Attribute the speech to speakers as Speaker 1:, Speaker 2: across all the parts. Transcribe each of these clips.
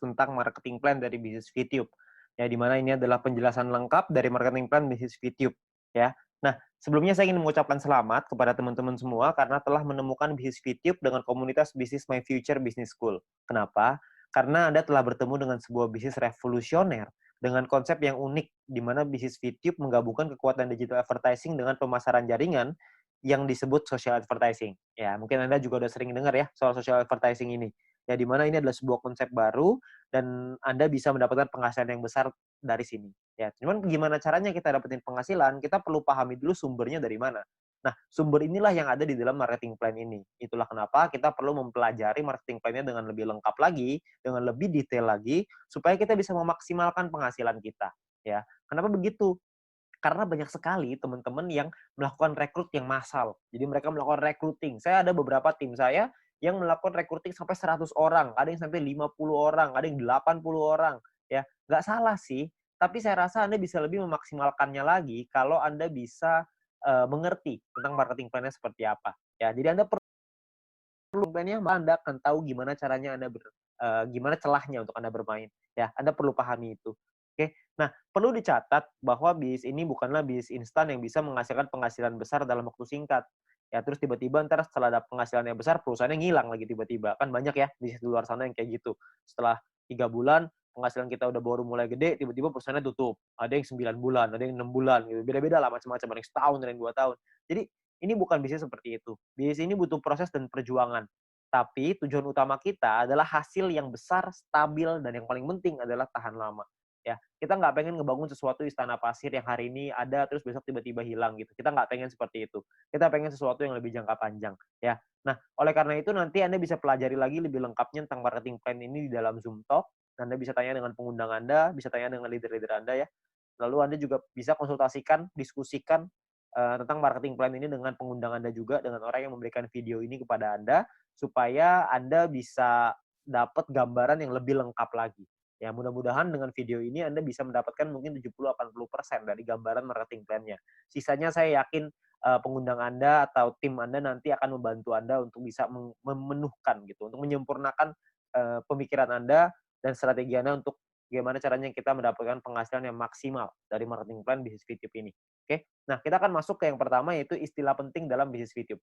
Speaker 1: tentang marketing plan dari bisnis VTube. Ya, di mana ini adalah penjelasan lengkap dari marketing plan bisnis VTube. Ya. Nah, sebelumnya saya ingin mengucapkan selamat kepada teman-teman semua karena telah menemukan bisnis VTube dengan komunitas bisnis My Future Business School. Kenapa? Karena Anda telah bertemu dengan sebuah bisnis revolusioner dengan konsep yang unik, di mana bisnis VTube menggabungkan kekuatan digital advertising dengan pemasaran jaringan yang disebut social advertising. Ya, mungkin Anda juga udah sering dengar ya soal social advertising ini. Ya, di mana ini adalah sebuah konsep baru dan Anda bisa mendapatkan penghasilan yang besar dari sini. Ya, cuman gimana caranya kita dapetin penghasilan? Kita perlu pahami dulu sumbernya dari mana. Nah, sumber inilah yang ada di dalam marketing plan ini. Itulah kenapa kita perlu mempelajari marketing plan-nya dengan lebih lengkap lagi, dengan lebih detail lagi, supaya kita bisa memaksimalkan penghasilan kita. Ya, kenapa begitu? Karena banyak sekali teman-teman yang melakukan rekrut yang massal. Jadi mereka melakukan recruiting. Saya ada beberapa tim saya yang melakukan recruiting sampai 100 orang, ada yang sampai 50 orang, ada yang 80 orang. Ya, nggak salah sih, tapi saya rasa Anda bisa lebih memaksimalkannya lagi kalau Anda bisa mengerti tentang marketing plan-nya seperti apa. Ya, jadi Anda perlu plan-nya, Anda akan tahu gimana caranya gimana celahnya untuk Anda bermain. Ya, Anda perlu pahami itu. Oke. Nah, perlu dicatat bahwa bisnis ini bukanlah bisnis instan yang bisa menghasilkan penghasilan besar dalam waktu singkat. Ya, terus tiba-tiba ntar setelah ada penghasilannya besar, perusahaannya ngilang lagi tiba-tiba. Kan banyak ya bisnis di luar sana yang kayak gitu. Setelah 3 bulan, penghasilan kita udah baru mulai gede, tiba-tiba perusahaannya tutup. Ada yang 9 bulan, ada yang 6 bulan, gitu. Beda-beda lah macam-macam, ada yang setahun, ada yang 2 tahun. Jadi, ini bukan bisnis seperti itu. Bisnis ini butuh proses dan perjuangan. Tapi tujuan utama kita adalah hasil yang besar, stabil, dan yang paling penting adalah tahan lama. Ya, kita nggak pengen ngebangun sesuatu istana pasir yang hari ini ada terus besok tiba-tiba hilang gitu. Kita nggak pengen seperti itu. Kita pengen sesuatu yang lebih jangka panjang. Ya, nah oleh karena itu nanti Anda bisa pelajari lagi lebih lengkapnya tentang marketing plan ini di dalam Zoom Talk. Anda bisa tanya dengan pengundang Anda, bisa tanya dengan leader-leader Anda ya. Lalu Anda juga bisa konsultasikan, diskusikan tentang marketing plan ini dengan pengundang Anda juga, dengan orang yang memberikan video ini kepada Anda, supaya Anda bisa dapat gambaran yang lebih lengkap lagi. Ya, mudah-mudahan dengan video ini Anda bisa mendapatkan mungkin 70-80% dari gambaran marketing plan-nya. Sisanya saya yakin pengundang Anda atau tim Anda nanti akan membantu Anda untuk bisa memenuhkan gitu, untuk menyempurnakan pemikiran Anda dan strategi Anda untuk bagaimana caranya kita mendapatkan penghasilan yang maksimal dari marketing plan bisnis VTube ini. Oke, nah kita akan masuk ke yang pertama yaitu istilah penting dalam bisnis VTube.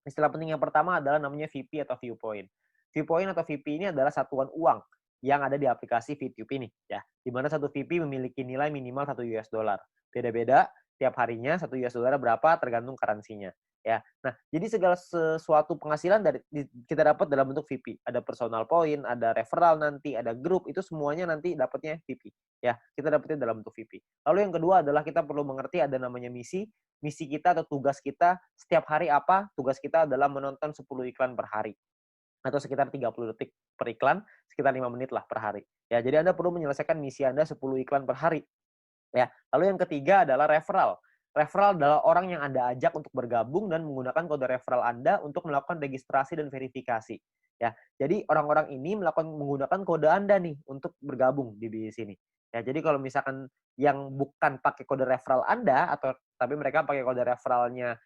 Speaker 1: Istilah penting yang pertama adalah namanya VP atau viewpoint. Viewpoint atau VP ini adalah satuan uang yang ada di aplikasi VTube ini, ya. Di mana satu VP memiliki nilai minimal 1 US dollar. Beda-beda tiap harinya 1 US dollar berapa tergantung currency-nya, ya. Nah, jadi segala sesuatu penghasilan kita dapat dalam bentuk VP. Ada personal point, ada referral nanti, ada grup, itu semuanya nanti dapatnya VP, ya. Kita dapatnya dalam bentuk VP. Lalu yang kedua adalah kita perlu mengerti ada namanya misi. Misi kita atau tugas kita setiap hari apa? Tugas kita adalah menonton 10 iklan per hari atau sekitar 30 detik per iklan, sekitar 5 menit lah per hari. Ya, jadi Anda perlu menyelesaikan misi Anda 10 iklan per hari. Ya, lalu yang ketiga adalah referral. Referral adalah orang yang Anda ajak untuk bergabung dan menggunakan kode referral Anda untuk melakukan registrasi dan verifikasi. Ya, jadi orang-orang ini menggunakan kode Anda nih untuk bergabung di sini. Ya, jadi kalau misalkan yang bukan pakai kode referral Anda atau tapi mereka pakai kode referralnya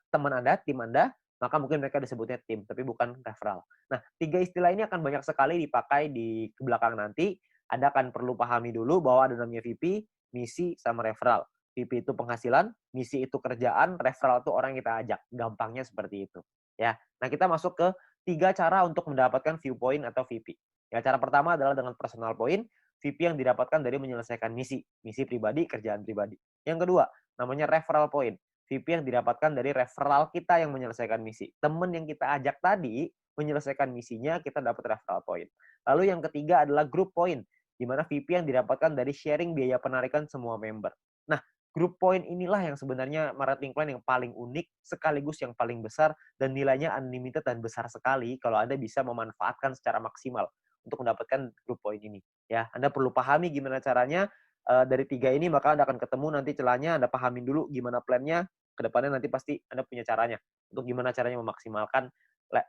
Speaker 1: teman Anda, tim Anda, maka mungkin mereka disebutnya tim, tapi bukan referral. Nah, 3 istilah ini akan banyak sekali dipakai di belakang nanti. Anda akan perlu pahami dulu bahwa ada namanya VP, misi, sama referral. VP itu penghasilan, misi itu kerjaan, referral itu orang yang kita ajak. Gampangnya seperti itu. Ya. Nah, kita masuk ke 3 cara untuk mendapatkan viewpoint atau VP. Ya, cara pertama adalah dengan personal point, VP yang didapatkan dari menyelesaikan misi. Misi pribadi, kerjaan pribadi. Yang kedua, namanya referral point. VP yang didapatkan dari referral kita yang menyelesaikan misi. Teman yang kita ajak tadi menyelesaikan misinya, kita dapat referral point. Lalu yang ketiga adalah group point, di mana VP yang didapatkan dari sharing biaya penarikan semua member. Nah, group point inilah yang sebenarnya marketing plan yang paling unik, sekaligus yang paling besar, dan nilainya unlimited dan besar sekali kalau Anda bisa memanfaatkan secara maksimal untuk mendapatkan group point ini. Ya, Anda perlu pahami gimana caranya. Dari 3 ini maka Anda akan ketemu nanti celahnya, Anda pahamin dulu gimana plan-nya, ke depannya nanti pasti Anda punya caranya untuk gimana caranya memaksimalkan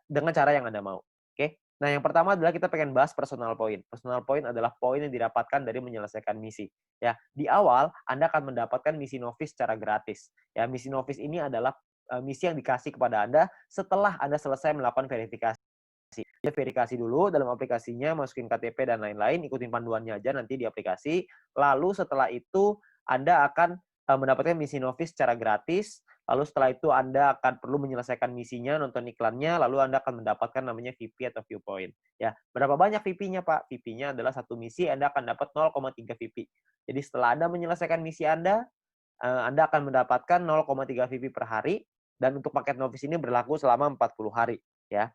Speaker 1: dengan cara yang Anda mau. Oke. Nah, yang pertama adalah kita pengen bahas personal point. Personal point adalah poin yang didapatkan dari menyelesaikan misi. Ya, di awal Anda akan mendapatkan misi novice secara gratis. Ya, misi novice ini adalah misi yang dikasih kepada Anda setelah Anda selesai melakukan verifikasi. Ya, verifikasi dulu dalam aplikasinya, masukin KTP dan lain-lain, ikutin panduannya aja nanti di aplikasi. Lalu setelah itu Anda akan mendapatkan misi Novis secara gratis. Lalu setelah itu Anda akan perlu menyelesaikan misinya, nonton iklannya, lalu Anda akan mendapatkan namanya VP atau viewpoint. Ya, berapa banyak VP-nya, Pak? VP-nya adalah satu misi Anda akan dapat 0,3 VP. Jadi setelah Anda menyelesaikan misi Anda akan mendapatkan 0,3 VP per hari, dan untuk paket Novis ini berlaku selama 40 hari. Ya.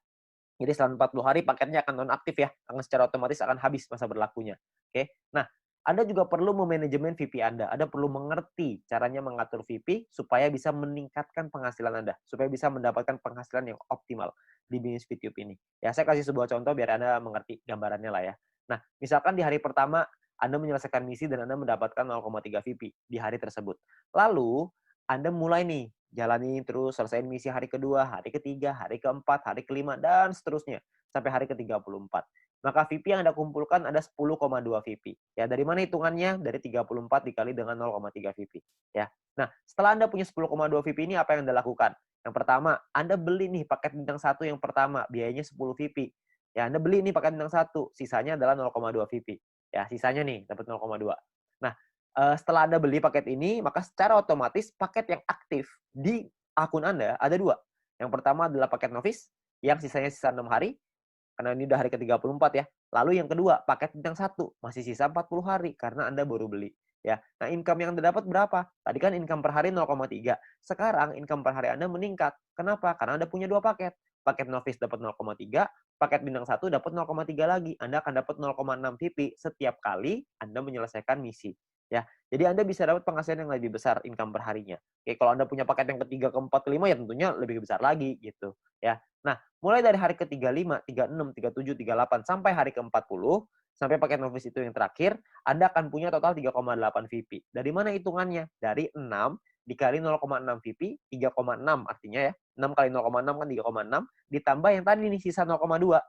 Speaker 1: Jadi selama 40 hari paketnya akan nonaktif ya, akan secara otomatis akan habis masa berlakunya. Oke. Nah, Anda juga perlu memanajemen VP Anda. Anda perlu mengerti caranya mengatur VP supaya bisa meningkatkan penghasilan Anda, supaya bisa mendapatkan penghasilan yang optimal di bisnis VTube ini. Ya, saya kasih sebuah contoh biar Anda mengerti gambarannya lah ya. Nah, misalkan di hari pertama Anda menyelesaikan misi dan Anda mendapatkan 0,3 VP di hari tersebut. Lalu, Anda mulai nih jalani terus, selesaiin misi hari kedua, hari ketiga, hari keempat, hari kelima, dan seterusnya. Sampai hari ke-34. Maka VP yang Anda kumpulkan ada 10,2 VP. Ya, dari mana hitungannya? Dari 34 dikali dengan 0,3 VP. Ya. Nah, setelah Anda punya 10,2 VP ini, apa yang Anda lakukan? Yang pertama, Anda beli nih paket bintang 1 yang pertama, biayanya 10 VP. Ya, Anda beli nih paket bintang 1, sisanya adalah 0,2 VP. Ya, sisanya nih, dapat 0,2. Nah, setelah Anda beli paket ini, maka secara otomatis paket yang aktif di akun Anda ada dua. Yang pertama adalah paket novice, yang sisanya sisa 6 hari, karena ini udah hari ke-34 ya. Lalu yang kedua, paket bintang 1, masih sisa 40 hari, karena Anda baru beli. Ya, nah income yang Anda dapat berapa? Tadi kan income per hari 0,3. Sekarang income per hari Anda meningkat. Kenapa? Karena Anda punya dua paket. Paket novice dapat 0,3, paket bintang 1 dapat 0,3 lagi. Anda akan dapat 0,6 VP setiap kali Anda menyelesaikan misi. Ya, jadi Anda bisa dapat penghasilan yang lebih besar income per harinya. Oke, kalau Anda punya paket yang ketiga, keempat, kelima ya tentunya lebih besar lagi gitu. Ya. Nah, mulai dari hari ke-35, 36, 37, 38 sampai hari ke-40, sampai paket novice itu yang terakhir, Anda akan punya total 3,8 VP. Dari mana hitungannya? Dari 6 dikali 0,6 VP, 3,6 artinya ya. 6 kali 0,6 kan 3,6, ditambah yang tadi nih sisa 0,2.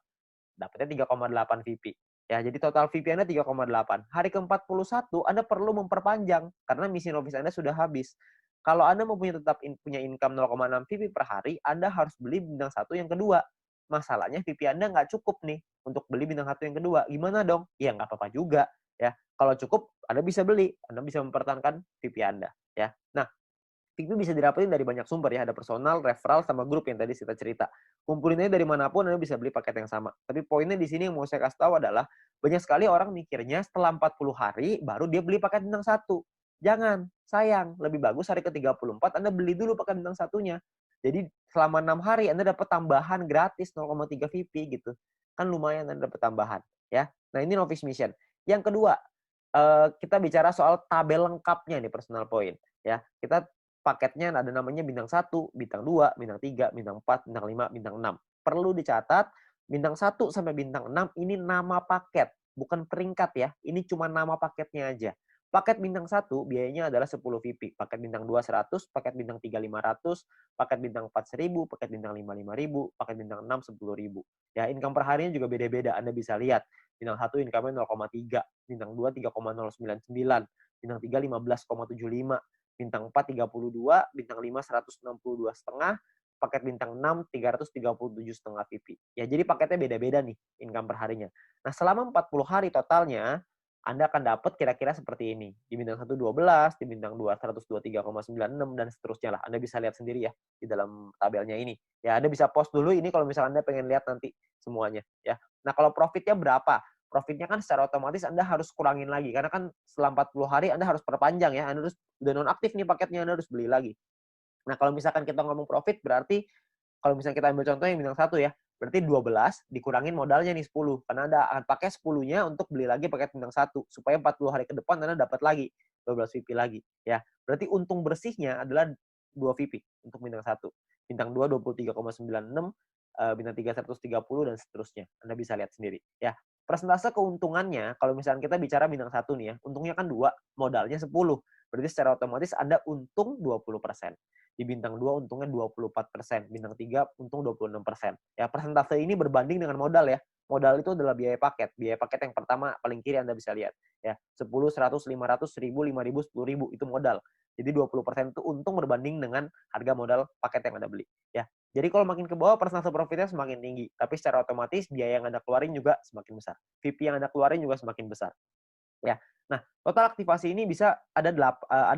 Speaker 1: Dapatnya 3,8 VP. Ya, jadi total VP Anda 3,8. Hari ke-41 Anda perlu memperpanjang karena misi novice Anda sudah habis. Kalau Anda mau tetap punya income 0,6 VP per hari, Anda harus beli bintang 1 yang kedua. Masalahnya VP Anda nggak cukup nih untuk beli bintang 1 yang kedua. Gimana dong? Ya nggak apa-apa juga. Ya, kalau cukup Anda bisa beli. Anda bisa mempertahankan VP Anda. Ya. Nah, VP bisa didapetin dari banyak sumber ya, ada personal, referral, sama grup yang tadi kita cerita. Kumpulinnya dari manapun Anda bisa beli paket yang sama. Tapi poinnya di sini yang mau saya kasih tahu adalah banyak sekali orang mikirnya setelah 40 hari baru dia beli paket bintang 1. Jangan, sayang. Lebih bagus hari ke-34 Anda beli dulu paket bintang 1-nya. Jadi selama 6 hari Anda dapat tambahan gratis 0,3 VP gitu. Kan lumayan Anda dapat tambahan ya. Nah, ini novice mission. Yang kedua, kita bicara soal tabel lengkapnya nih personal point ya. Kita paketnya ada namanya bintang 1, bintang 2, bintang 3, bintang 4, bintang 5, bintang 6. Perlu dicatat, bintang 1 sampai bintang 6 ini nama paket, bukan peringkat ya. Ini cuma nama paketnya aja. Paket bintang 1 biayanya adalah 10 VP. Paket bintang 2 100, paket bintang 3 500, paket bintang 4 1000, paket bintang 5 5000, paket bintang 6 10.000. Ya, income per harinya juga beda-beda. Anda bisa lihat. Bintang 1 income-nya 0,3, bintang 2 3,099, bintang 3 15,75, bintang 4 32, bintang 5 162,5, paket bintang 6 337,5 VP. Ya, jadi paketnya beda-beda nih income per harinya. Nah, selama 40 hari totalnya Anda akan dapat kira-kira seperti ini. Di bintang 1 12, di bintang 2 123,96 dan seterusnya lah. Anda bisa lihat sendiri ya di dalam tabelnya ini. Ya, Anda bisa post dulu ini kalau misalnya Anda pengen lihat nanti semuanya ya. Nah, kalau profitnya berapa? Profitnya kan secara otomatis Anda harus kurangin lagi karena kan setelah 40 hari Anda harus perpanjang ya. Anda harus udah nonaktif nih paketnya, Anda harus beli lagi. Nah, kalau misalkan kita ngomong profit berarti kalau misalnya kita ambil contoh yang bintang 1 ya, berarti 12 dikurangin modalnya nih 10. Karena Anda akan pakai 10-nya untuk beli lagi paket bintang 1 supaya 40 hari ke depan Anda dapat lagi 12 VP lagi ya. Berarti untung bersihnya adalah 2 VP untuk bintang 1. Bintang 2 23,96, bintang 3 130 dan seterusnya. Anda bisa lihat sendiri ya. Persentase keuntungannya kalau misalnya kita bicara bintang 1 nih ya, untungnya kan 2, modalnya 10. Berarti secara otomatis Anda untung 20%. Di bintang 2 untungnya 24%, bintang 3 untung 26%. Ya, persentase ini berbanding dengan modal ya. Modal itu adalah biaya paket. Biaya paket yang pertama paling kiri Anda bisa lihat. Ya, 10, 100, 500, 1000, 5000, 10.000 itu modal. Jadi 20% itu untung berbanding dengan harga modal paket yang Anda beli. Ya. Jadi kalau makin ke bawah persentase profitnya semakin tinggi, tapi secara otomatis biaya yang Anda keluarin juga semakin besar. VP yang Anda keluarin juga semakin besar. Ya. Nah, total aktivasi ini bisa ada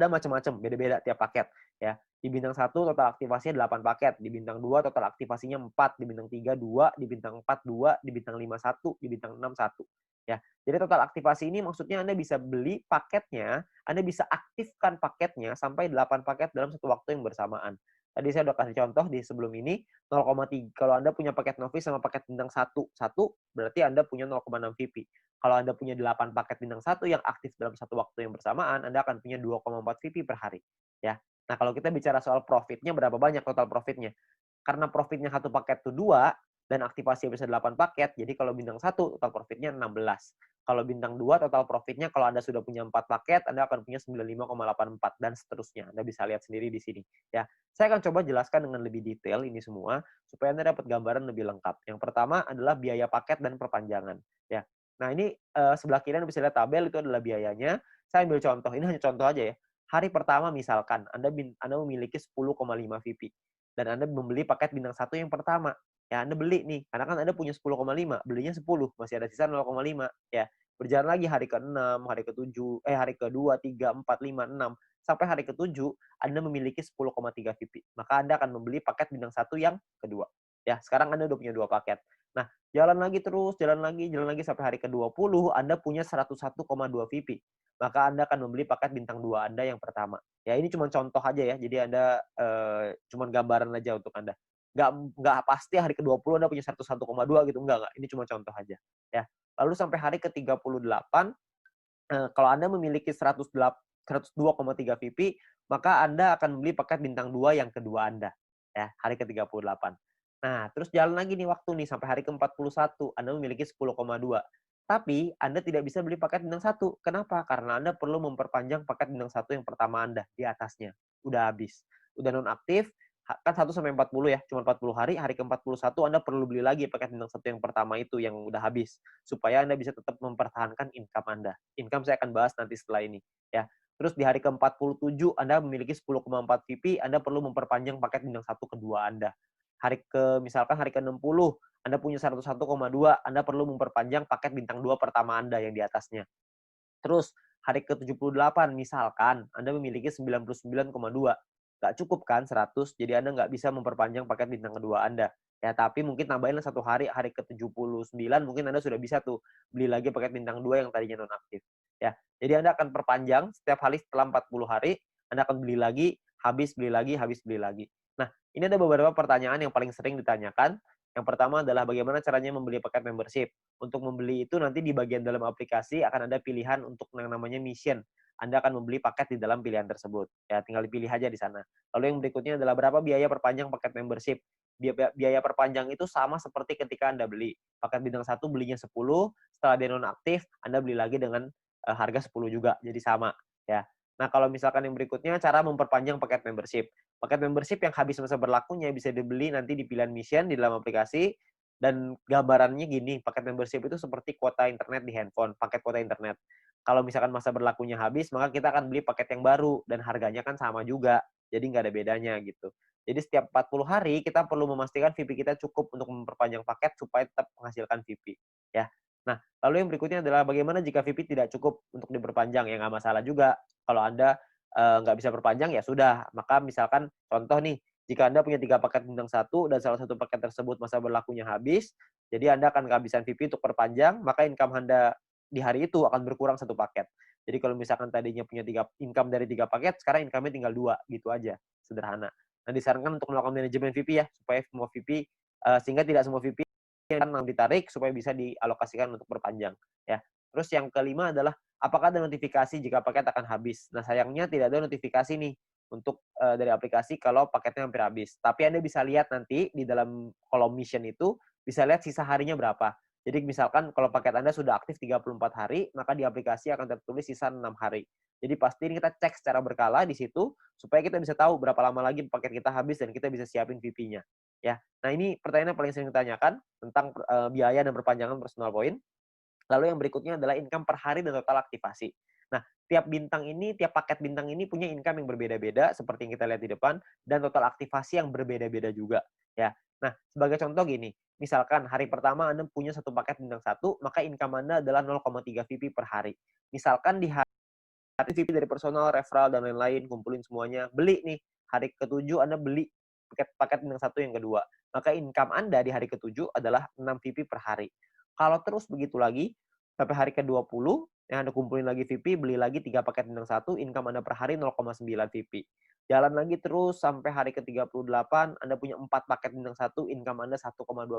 Speaker 1: macam-macam, beda-beda tiap paket ya. Di bintang 1 total aktivasinya 8 paket, di bintang 2 total aktivasinya 4, di bintang 3 2, di bintang 4 2, di bintang 5 1, di bintang 6 1 ya. Jadi total aktivasi ini maksudnya Anda bisa beli paketnya, Anda bisa aktifkan paketnya sampai 8 paket dalam satu waktu yang bersamaan. Tadi saya udah kasih contoh di sebelum ini 0,3 kalau Anda punya paket novice sama paket bintang 1, berarti Anda punya 0,6 VP. Kalau Anda punya 8 paket bintang 1 yang aktif dalam satu waktu yang bersamaan, Anda akan punya 2,4 VP per hari. Ya. Nah, kalau kita bicara soal profitnya, berapa banyak total profitnya? Karena profitnya satu paket itu 2, dan aktivasi bisa 8 paket, jadi kalau bintang 1, total profitnya 16. Kalau bintang 2, total profitnya kalau Anda sudah punya 4 paket, Anda akan punya 95,84, dan seterusnya. Anda bisa lihat sendiri di sini. Ya. Saya akan coba jelaskan dengan lebih detail ini semua, supaya Anda dapat gambaran lebih lengkap. Yang pertama adalah biaya paket dan perpanjangan. Ya. Nah, ini sebelah kiri Anda bisa lihat tabel, itu adalah biayanya. Saya ambil contoh, ini hanya contoh aja ya. Hari pertama misalkan Anda memiliki 10,5 VP dan Anda membeli paket bintang 1 yang pertama. Ya, Anda beli nih, karena kan Anda punya 10,5, belinya 10, masih ada sisa 0,5 ya. Berjalan lagi hari ke-6, hari ke-7, hari ke-2, 3, 4, 5, 6 sampai hari ke-7 Anda memiliki 10,3 VP. Maka Anda akan membeli paket bintang 1 yang kedua. Ya, sekarang Anda udah punya 2 paket. Nah, jalan lagi terus, jalan lagi sampai hari ke-20 Anda punya 101,2 VP. Maka Anda akan membeli paket bintang 2 Anda yang pertama. Ya, ini cuma contoh aja ya. Jadi Anda cuma gambaran aja untuk Anda. Nggak pasti hari ke-20 Anda punya 101,2 gitu. Enggak. Ini cuma contoh aja. Ya. Lalu sampai hari ke-38 kalau Anda memiliki 102,3 VP, maka Anda akan membeli paket bintang 2 yang kedua Anda. Ya, hari ke-38. Nah, terus jalan lagi nih waktu nih sampai hari ke-41, Anda memiliki 10,2. Tapi Anda tidak bisa beli paket bintang 1. Kenapa? Karena Anda perlu memperpanjang paket bintang 1 yang pertama Anda di atasnya. Udah habis. Udah nonaktif, kan 1 sampai 40 ya, cuma 40 hari, hari ke-41 Anda perlu beli lagi paket bintang 1 yang pertama itu yang udah habis supaya Anda bisa tetap mempertahankan income Anda. Income saya akan bahas nanti setelah ini ya. Terus di hari ke-47 Anda memiliki 10,4 VP, Anda perlu memperpanjang paket bintang 1 kedua Anda. Misalkan hari ke-60 Anda punya 101,2, Anda perlu memperpanjang paket bintang 2 pertama Anda yang di atasnya. Terus hari ke-78 misalkan Anda memiliki 99,2. Nggak cukup kan 100, jadi Anda nggak bisa memperpanjang paket bintang kedua Anda. Ya, tapi mungkin tambahin satu hari, hari ke-79 mungkin Anda sudah bisa tuh beli lagi paket bintang 2 yang tadinya nonaktif. Ya, jadi Anda akan perpanjang setiap hari setelah 40 hari, Anda akan beli lagi, habis beli lagi, habis beli lagi. Nah, ini ada beberapa pertanyaan yang paling sering ditanyakan. Yang pertama adalah bagaimana caranya membeli paket membership. Untuk membeli itu nanti di bagian dalam aplikasi akan ada pilihan untuk yang namanya mission. Anda akan membeli paket di dalam pilihan tersebut. Ya, tinggal dipilih aja di sana. Lalu yang berikutnya adalah berapa biaya perpanjang paket membership. Biaya perpanjang itu sama seperti ketika Anda beli. Paket bintang 1 belinya 10, setelah dia nonaktif, Anda beli lagi dengan harga 10 juga. Jadi sama. Ya. Nah, kalau misalkan yang berikutnya, cara memperpanjang paket membership. Paket membership yang habis masa berlakunya bisa dibeli nanti di pilihan mission di dalam aplikasi. Dan gambarannya gini, paket membership itu seperti kuota internet di handphone, paket kuota internet. Kalau misalkan masa berlakunya habis, maka kita akan beli paket yang baru dan harganya kan sama juga. Jadi nggak ada bedanya gitu. Jadi setiap 40 hari kita perlu memastikan VP kita cukup untuk memperpanjang paket supaya tetap menghasilkan VP. Ya. Nah, lalu yang berikutnya adalah bagaimana jika VP tidak cukup untuk diperpanjang? Ya nggak masalah juga. Kalau Anda nggak bisa perpanjang, ya sudah. Maka misalkan contoh nih, jika Anda punya 3 paket bintang 1 dan salah satu paket tersebut masa berlakunya habis, jadi Anda akan kehabisan VP untuk perpanjang, maka income Anda di hari itu akan berkurang satu paket. Jadi kalau misalkan tadinya punya income dari 3 paket, sekarang income-nya tinggal 2, gitu aja, sederhana. Nah, disarankan untuk melakukan manajemen VP ya, supaya semua VP, sehingga tidak semua VP yang ditarik supaya bisa dialokasikan untuk perpanjang. Ya. Terus yang kelima adalah apakah ada notifikasi jika paket akan habis. Nah, sayangnya tidak ada notifikasi nih untuk dari aplikasi kalau paketnya hampir habis. Tapi Anda bisa lihat nanti di dalam kolom mission itu, bisa lihat sisa harinya berapa. Jadi misalkan kalau paket Anda sudah aktif 34 hari, maka di aplikasi akan tertulis sisa 6 hari. Jadi pasti ini kita cek secara berkala di situ, supaya kita bisa tahu berapa lama lagi paket kita habis dan kita bisa siapin VP-nya. Ya. Nah, ini pertanyaan yang paling sering ditanyakan tentang biaya dan perpanjangan personal point. Lalu yang berikutnya adalah income per hari dan total aktivasi. Nah, tiap paket bintang ini punya income yang berbeda-beda seperti yang kita lihat di depan dan total aktivasi yang berbeda-beda juga. ya. Nah, sebagai contoh gini, misalkan hari pertama Anda punya satu paket bintang satu, maka income Anda adalah 0,3 VP per hari. Misalkan di hari VP dari personal, referral, dan lain-lain, kumpulin semuanya, beli nih, hari ke-7 Anda beli paket bintang satu yang kedua, maka income Anda di hari ke-7 adalah 6 VP per hari. Kalau terus begitu lagi, sampai hari ke-20, yang Anda kumpulin lagi VP, beli lagi 3 paket bintang satu, income Anda per hari 0,9 VP. Jalan lagi terus sampai hari ke-38, Anda punya 4 paket bintang satu, income Anda 1,2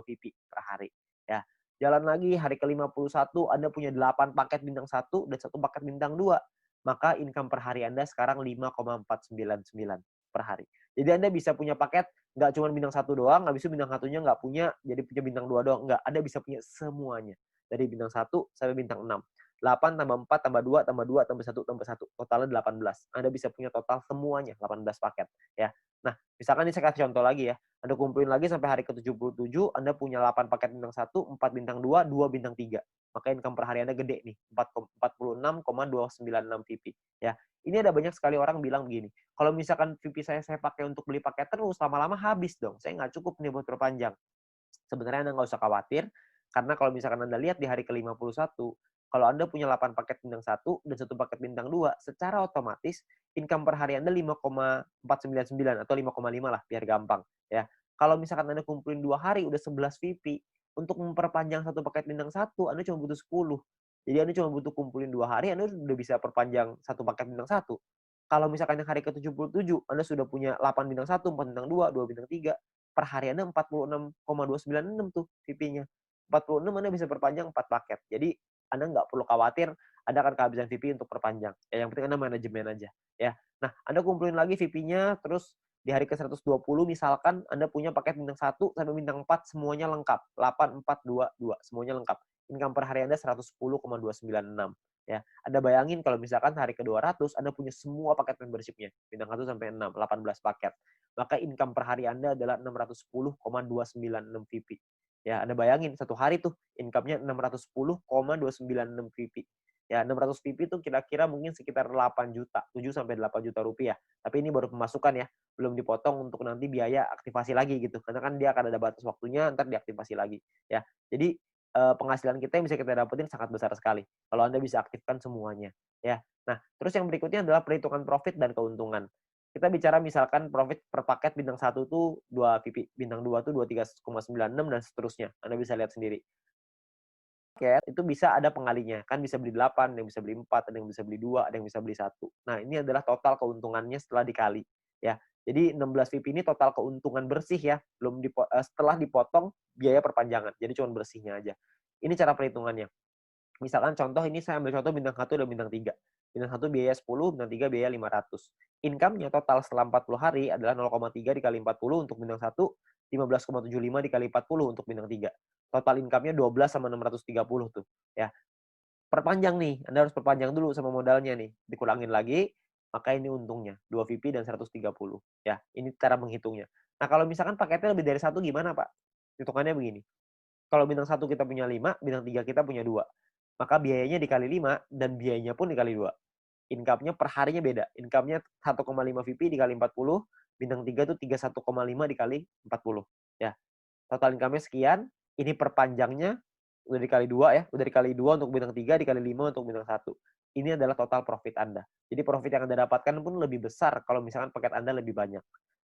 Speaker 1: VP per hari. Ya. Jalan lagi hari ke-51, Anda punya 8 paket bintang satu dan 1 paket bintang 2. Maka income per hari Anda sekarang 5,499 per hari. Jadi Anda bisa punya paket nggak cuma bintang satu doang, habis itu bintang satunya nggak punya, jadi punya bintang 2 doang. Nggak, Anda bisa punya semuanya. Dari bintang 1 sampai bintang 6. 8 tambah 4 tambah 2 tambah 2 tambah 1 tambah 1. Totalnya 18. Anda bisa punya total semuanya 18 paket. Ya. Nah, misalkan ini saya kasih contoh lagi ya. Anda kumpulin lagi sampai hari ke-77, Anda punya 8 paket bintang 1, 4 bintang 2, 2 bintang 3. Maka income per hari Anda gede nih, 46,296 VP. Ya. Ini ada banyak sekali orang bilang begini, kalau misalkan VP saya pakai untuk beli paket terus, lama-lama habis dong. Saya nggak cukup nih buat perpanjang. Sebenarnya Anda nggak usah khawatir, karena kalau misalkan Anda lihat di hari ke-51, kalau Anda punya 8 paket bintang 1 dan 1 paket bintang 2, secara otomatis income per hari Anda 5,499 atau 5,5 lah, biar gampang. Ya. Kalau misalkan Anda kumpulin 2 hari, udah 11 VP, untuk memperpanjang satu paket bintang 1, Anda cuma butuh 10. Jadi Anda cuma butuh kumpulin 2 hari, Anda udah bisa perpanjang satu paket bintang 1. Kalau misalkan yang hari ke-77, Anda sudah punya 8 bintang 1, 4 bintang 2, 2 bintang 3, per hari Anda 46,296 tuh VP-nya. 46 Anda bisa perpanjang 4 paket. Jadi Anda nggak perlu khawatir Anda akan kehabisan VP untuk perpanjang. Ya, yang penting Anda manajemen aja. Ya. Nah, Anda kumpulin lagi VP-nya, terus di hari ke-120 misalkan Anda punya paket bintang 1 sampai bintang 4 semuanya lengkap. 8, 4, 2, 2 semuanya lengkap. Income per hari Anda 110,296. Ya, Anda bayangin kalau misalkan hari ke-200 Anda punya semua paket membership-nya, bintang 1 sampai 6, 18 paket. Maka income per hari Anda adalah 610,296 VP. Ya, Anda bayangin satu hari tuh income-nya 610,296 VP. Ya, 600 VP itu kira-kira mungkin sekitar 8 juta, 7 sampai 8 juta rupiah. Tapi ini baru pemasukan ya, belum dipotong untuk nanti biaya aktivasi lagi gitu. Karena kan dia akan ada batas waktunya, ntar diaktifasi lagi. Ya, jadi penghasilan kita yang bisa kita dapetin sangat besar sekali kalau Anda bisa aktifkan semuanya. Ya, nah terus yang berikutnya adalah perhitungan profit dan keuntungan. Kita bicara misalkan profit per paket bintang 1 tuh 2 VP, bintang 2 tuh 23,96 dan seterusnya. Anda bisa lihat sendiri. Paket itu bisa ada pengalinya. Kan bisa beli 8, ada yang bisa beli 4, ada yang bisa beli 2, ada yang bisa beli 1. Nah, ini adalah total keuntungannya setelah dikali, ya. Jadi 16 VP ini total keuntungan bersih ya, belum setelah dipotong biaya perpanjangan. Jadi cuma bersihnya aja. Ini cara perhitungannya. Misalkan contoh ini saya ambil contoh bintang 1 dan bintang 3. Bintang 1 biaya 10, bintang 3 biaya 500. Income-nya total setelah 40 hari adalah 0,3 dikali 40 untuk bintang 1, 15,75 dikali 40 untuk bintang 3. Total income-nya 12 sama 630 tuh. Ya. Perpanjang nih, Anda harus perpanjang dulu sama modalnya nih. Dikurangin lagi, maka ini untungnya 2 VP dan 130. Ya, ini cara menghitungnya. Nah, kalau misalkan paketnya lebih dari 1 gimana, Pak? Hitungannya begini. Kalau bintang 1 kita punya 5, bintang 3 kita punya 2. Maka biayanya dikali 5 dan biayanya pun dikali 2. Income-nya per harinya beda. Income-nya 1,5 VP dikali 40, bintang 3 tuh 31,5 dikali 40. Ya. Total income-nya sekian, ini perpanjangnya udah dikali 2 ya, udah dikali 2 untuk bintang 3, dikali 5 untuk bintang 1. Ini adalah total profit Anda. Jadi profit yang Anda dapatkan pun lebih besar kalau misalkan paket Anda lebih banyak.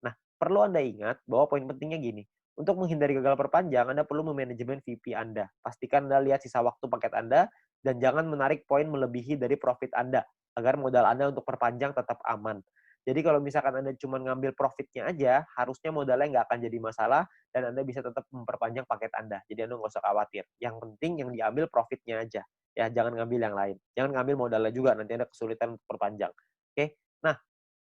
Speaker 1: Nah, perlu Anda ingat bahwa poin pentingnya gini, untuk menghindari gagal perpanjang, Anda perlu memanajemen VP Anda. Pastikan Anda lihat sisa waktu paket Anda, dan jangan menarik poin melebihi dari profit Anda, agar modal Anda untuk perpanjang tetap aman. Jadi kalau misalkan Anda cuma ngambil profitnya aja, harusnya modalnya nggak akan jadi masalah, dan Anda bisa tetap memperpanjang paket Anda. Jadi Anda nggak usah khawatir. Yang penting yang diambil profitnya aja. Ya, jangan ngambil yang lain. Jangan ngambil modalnya juga, nanti Anda kesulitan untuk perpanjang. Oke? Nah,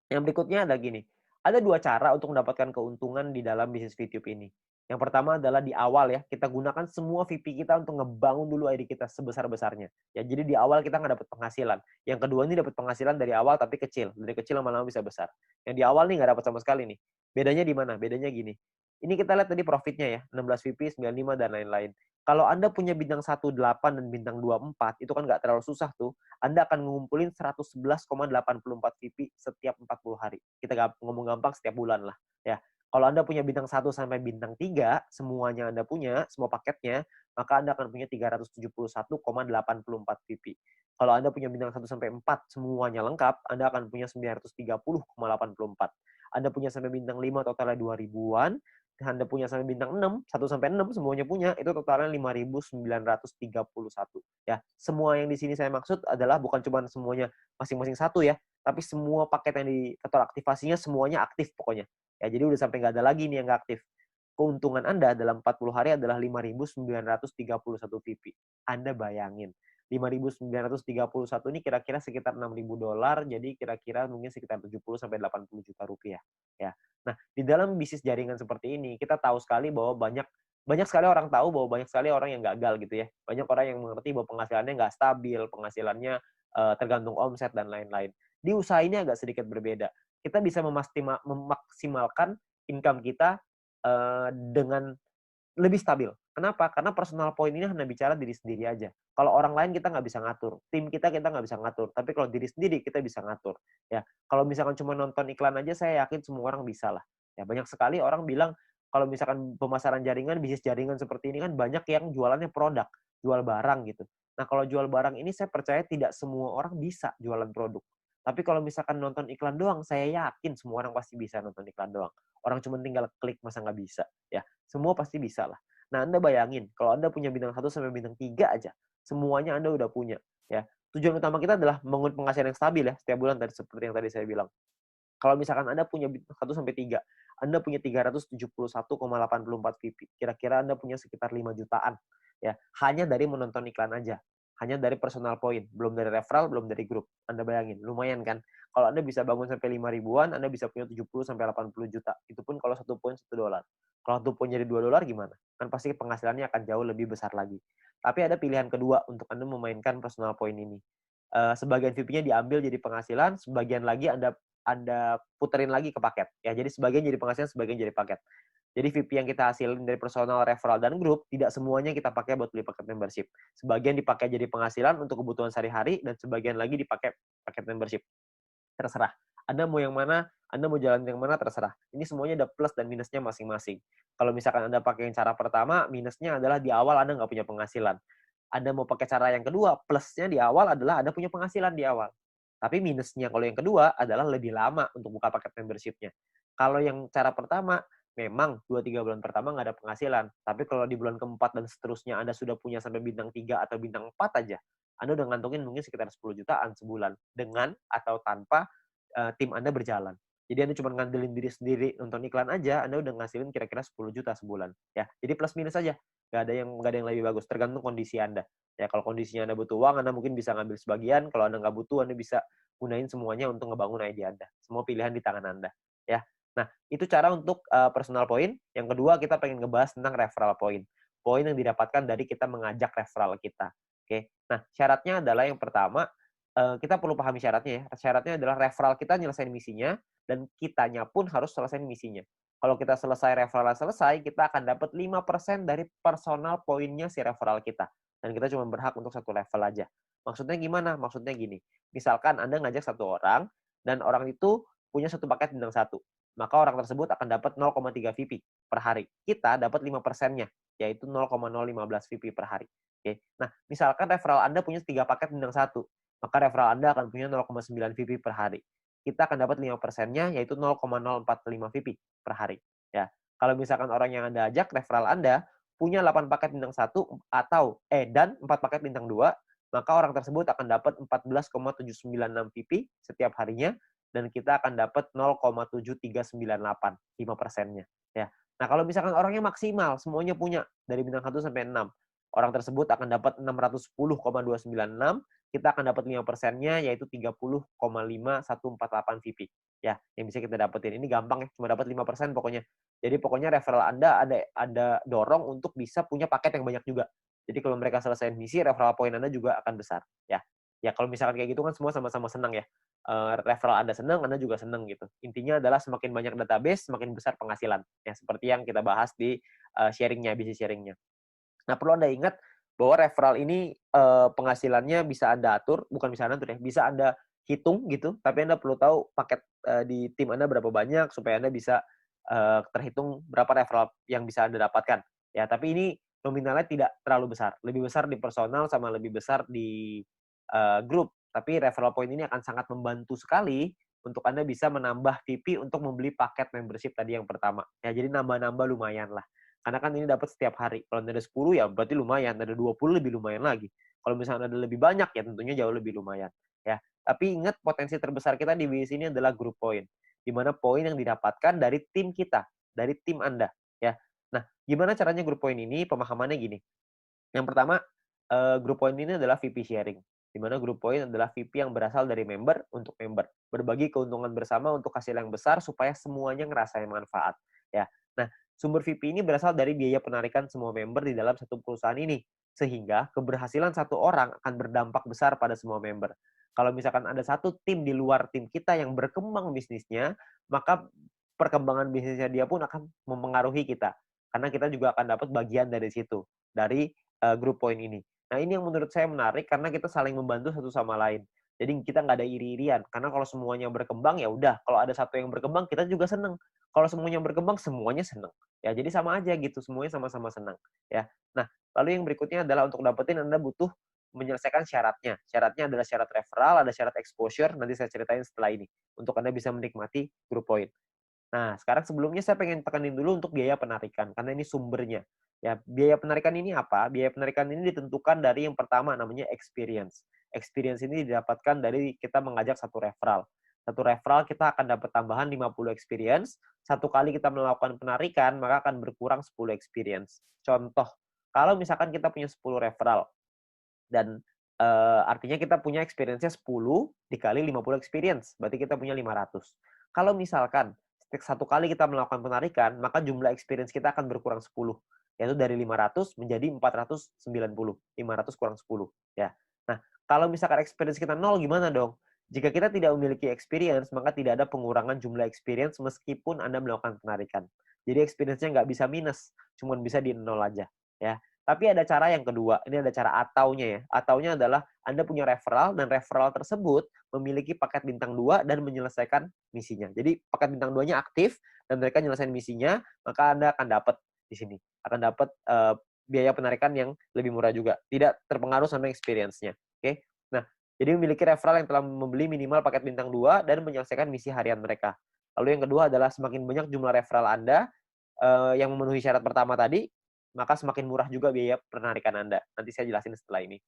Speaker 1: yang berikutnya ada gini, ada 2 cara untuk mendapatkan keuntungan di dalam bisnis VTube ini. Yang pertama adalah di awal ya, kita gunakan semua VP kita untuk ngebangun dulu ID kita sebesar-besarnya. Ya, jadi di awal kita nggak dapat penghasilan. Yang kedua ini dapat penghasilan dari awal tapi kecil. Dari kecil lama-lama bisa besar. Yang di awal nih nggak dapat sama sekali nih. Bedanya di mana? Bedanya gini. Ini kita lihat tadi profitnya ya, 16 VP, 95 dan lain-lain. Kalau Anda punya bintang 18 dan bintang 24, itu kan nggak terlalu susah tuh. Anda akan ngumpulin 111,84 VP setiap 40 hari. Kita ngomong gampang setiap bulan lah. Ya. Kalau Anda punya bintang 1 sampai bintang 3, semuanya Anda punya, semua paketnya, maka Anda akan punya 371,84 VP. Kalau Anda punya bintang 1 sampai 4, semuanya lengkap, Anda akan punya 930,84. Anda punya sampai bintang 5, totalnya 2.000-an. Anda punya sampai bintang 6, 1 sampai 6 semuanya punya, itu totalnya 5.931. Ya, semua yang di sini saya maksud adalah bukan cuma semuanya masing-masing satu ya, tapi semua paket yang di total aktivasinya semuanya aktif pokoknya. Ya, jadi udah sampai nggak ada lagi nih yang nggak aktif. Keuntungan Anda dalam 40 hari adalah 5.931 VP. Anda bayangin, 5.931 ini kira-kira sekitar $6.000, jadi kira-kira mungkin sekitar 70 sampai 80 juta rupiah. Ya. Nah, di dalam bisnis jaringan seperti ini, kita tahu sekali bahwa banyak sekali orang tahu bahwa banyak sekali orang yang gagal gitu ya. Banyak orang yang mengerti bahwa penghasilannya nggak stabil, penghasilannya tergantung omset dan lain-lain. Di usaha ini agak sedikit berbeda. Kita bisa memaksimalkan income kita dengan lebih stabil. Kenapa? Karena personal point ini hanya bicara diri sendiri aja. Kalau orang lain kita nggak bisa ngatur, tim kita nggak bisa ngatur. Tapi kalau diri sendiri kita bisa ngatur. Ya, kalau misalkan cuma nonton iklan aja, saya yakin semua orang bisa lah. Ya, banyak sekali orang bilang kalau misalkan pemasaran jaringan, bisnis jaringan seperti ini kan banyak yang jualannya produk, jual barang gitu. Nah, kalau jual barang ini saya percaya tidak semua orang bisa jualan produk. Tapi kalau misalkan nonton iklan doang, saya yakin semua orang pasti bisa nonton iklan doang. Orang cuma tinggal klik, masa nggak bisa? Ya, semua pasti bisa lah. Nah, Anda bayangin, kalau Anda punya bintang 1 sampai bintang 3 aja, semuanya Anda udah punya. Ya, tujuan utama kita adalah membangun penghasilan yang stabil ya, setiap bulan tadi seperti yang tadi saya bilang. Kalau misalkan Anda punya bintang 1 sampai 3, Anda punya 371,84 VP. Kira-kira Anda punya sekitar 5 jutaan. Ya, hanya dari menonton iklan aja. Hanya dari personal point, belum dari referral, belum dari grup. Anda bayangin, lumayan kan? Kalau Anda bisa bangun sampai 5 ribuan, Anda bisa punya 70 sampai 80 juta. Itu pun kalau satu poin $1. Kalau satu poin jadi $2 gimana? Kan pasti penghasilannya akan jauh lebih besar lagi. Tapi ada pilihan kedua untuk Anda memainkan personal point ini. Sebagian VP-nya diambil jadi penghasilan, sebagian lagi Anda puterin lagi ke paket. Ya, jadi sebagian jadi penghasilan, sebagian jadi paket. Jadi VP yang kita hasilin dari personal, referral, dan grup, tidak semuanya kita pakai buat beli paket membership. Sebagian dipakai jadi penghasilan untuk kebutuhan sehari-hari, dan sebagian lagi dipakai paket membership. Terserah. Anda mau yang mana, Anda mau jalan yang mana, terserah. Ini semuanya ada plus dan minusnya masing-masing. Kalau misalkan Anda pakai yang cara pertama, minusnya adalah di awal Anda nggak punya penghasilan. Anda mau pakai cara yang kedua, plusnya di awal adalah Anda punya penghasilan di awal. Tapi minusnya kalau yang kedua adalah lebih lama untuk buka paket membership-nya. Kalau yang cara pertama, memang 2-3 bulan pertama nggak ada penghasilan. Tapi kalau di bulan keempat dan seterusnya Anda sudah punya sampai bintang 3 atau bintang 4 aja, Anda udah ngantongin mungkin sekitar 10 jutaan sebulan. Dengan atau tanpa tim Anda berjalan. Jadi Anda cuma ngandelin diri sendiri, nonton iklan aja, Anda udah ngasilin kira-kira 10 juta sebulan. Ya, jadi plus minus aja. Nggak ada yang lebih bagus, tergantung kondisi Anda. Ya, kalau kondisinya Anda butuh uang, Anda mungkin bisa ngambil sebagian. Kalau Anda nggak butuh, Anda bisa gunain semuanya untuk ngebangun ide Anda. Semua pilihan di tangan Anda. Ya, nah itu cara untuk personal point. Yang kedua, kita pengen ngebahas tentang referral point. Poin yang didapatkan dari kita mengajak referral kita. Oke, nah syaratnya adalah yang pertama, kita perlu pahami syaratnya ya. Syaratnya adalah referral kita nyelesain misinya, dan kitanya pun harus selesai misinya. Kalau kita selesai referral selesai, kita akan dapat 5% dari personal poinnya si referral kita. Dan kita cuma berhak untuk satu level aja. Maksudnya gimana? Maksudnya gini. Misalkan Anda ngajak satu orang, dan orang itu punya satu paket bintang 1. Maka orang tersebut akan dapat 0,3 VP per hari. Kita dapat 5%-nya, yaitu 0,015 VP per hari. Oke. Nah, misalkan referral Anda punya 3 paket bintang 1, maka referral Anda akan punya 0,9 VP per hari. Kita akan dapat 5%-nya, yaitu 0,045 VP per hari. Ya. Kalau misalkan orang yang Anda ajak, referral Anda punya 8 paket bintang 1 dan 4 paket bintang 2, maka orang tersebut akan dapat 14,796 VP setiap harinya, dan kita akan dapat 0,7398, 5%-nya. Ya. Nah, kalau misalkan orangnya maksimal, semuanya punya, dari bintang 1 sampai 6, orang tersebut akan dapat 610,296, kita akan dapat 5%-nya, yaitu 30,5148 VP. Ya, yang bisa kita dapetin. Ini gampang ya, cuma dapat 5% pokoknya. Jadi pokoknya referral Anda ada dorong untuk bisa punya paket yang banyak juga. Jadi kalau mereka selesai misi, referral point Anda juga akan besar. Ya, ya kalau misalkan kayak gitu kan semua sama-sama senang ya. Referral Anda senang, Anda juga senang gitu. Intinya adalah semakin banyak database, semakin besar penghasilan. Ya, seperti yang kita bahas di sharingnya, bisnis sharingnya. Nah, perlu Anda ingat bahwa referral ini penghasilannya bisa Anda atur, bukan bisa Anda atur ya, bisa Anda hitung gitu, tapi Anda perlu tahu paket di tim Anda berapa banyak supaya Anda bisa terhitung berapa referral yang bisa Anda dapatkan. Ya, tapi ini nominalnya tidak terlalu besar. Lebih besar di personal sama lebih besar di grup. Tapi referral point ini akan sangat membantu sekali untuk Anda bisa menambah VP untuk membeli paket membership tadi yang pertama. Ya, jadi nambah-nambah lumayan lah. Karena kan ini dapat setiap hari. Kalau ada 10 ya berarti lumayan, ada 20 lebih lumayan lagi. Kalau misalnya ada lebih banyak ya tentunya jauh lebih lumayan. Ya, tapi ingat potensi terbesar kita di bisnis ini adalah group point, di mana poin yang didapatkan dari tim kita, dari tim Anda. Ya, nah gimana caranya group point ini? Pemahamannya gini. Yang pertama, group point ini adalah VP sharing, di mana group point adalah VP yang berasal dari member untuk member, berbagi keuntungan bersama untuk hasil yang besar supaya semuanya ngerasain manfaat. Ya, nah sumber VP ini berasal dari biaya penarikan semua member di dalam satu perusahaan ini, sehingga keberhasilan satu orang akan berdampak besar pada semua member. Kalau misalkan ada satu tim di luar tim kita yang berkembang bisnisnya, maka perkembangan bisnisnya dia pun akan mempengaruhi kita, karena kita juga akan dapat bagian dari situ, dari group point ini. Nah, ini yang menurut saya menarik karena kita saling membantu satu sama lain. Jadi kita nggak ada iri-irian. Karena kalau semuanya berkembang, ya udah. Kalau ada satu yang berkembang, kita juga seneng. Kalau semuanya berkembang, semuanya seneng. Ya, jadi sama aja gitu. Semuanya sama-sama senang. Ya. Nah, lalu yang berikutnya adalah untuk dapetin Anda butuh menyelesaikan syaratnya. Syaratnya adalah syarat referral, ada syarat exposure. Nanti saya ceritain setelah ini. Untuk Anda bisa menikmati group point. Nah, sekarang sebelumnya saya pengen tekanin dulu untuk biaya penarikan, karena ini sumbernya. Ya, biaya penarikan ini apa? Biaya penarikan ini ditentukan dari yang pertama namanya experience. Experience ini didapatkan dari kita mengajak satu referral. Satu referral kita akan dapat tambahan 50 experience. Satu kali kita melakukan penarikan, maka akan berkurang 10 experience. Contoh, kalau misalkan kita punya 10 referral, dan artinya kita punya experience-nya 10 dikali 50 experience, berarti kita punya 500. Kalau misalkan satu kali kita melakukan penarikan, maka jumlah experience kita akan berkurang 10, yaitu dari 500 menjadi 490. 500 kurang 10, ya. Nah, kalau misalkan experience kita 0, gimana dong? Jika kita tidak memiliki experience, maka tidak ada pengurangan jumlah experience meskipun Anda melakukan penarikan. Jadi experience-nya nggak bisa minus, cuma bisa di 0 aja, ya. Tapi ada cara yang kedua, ini ada cara ataunya ya. Ataunya adalah Anda punya referral dan referral tersebut memiliki paket bintang 2 dan menyelesaikan misinya. Jadi paket bintang 2-nya aktif dan mereka menyelesaikan misinya, maka Anda akan dapat di sini. Akan dapat biaya penarikan yang lebih murah juga. Tidak terpengaruh sama experience-nya. Oke. Nah, jadi memiliki referral yang telah membeli minimal paket bintang 2 dan menyelesaikan misi harian mereka. Lalu yang kedua adalah semakin banyak jumlah referral Anda yang memenuhi syarat pertama tadi, maka semakin murah juga biaya penarikan Anda. Nanti saya jelasin setelah ini.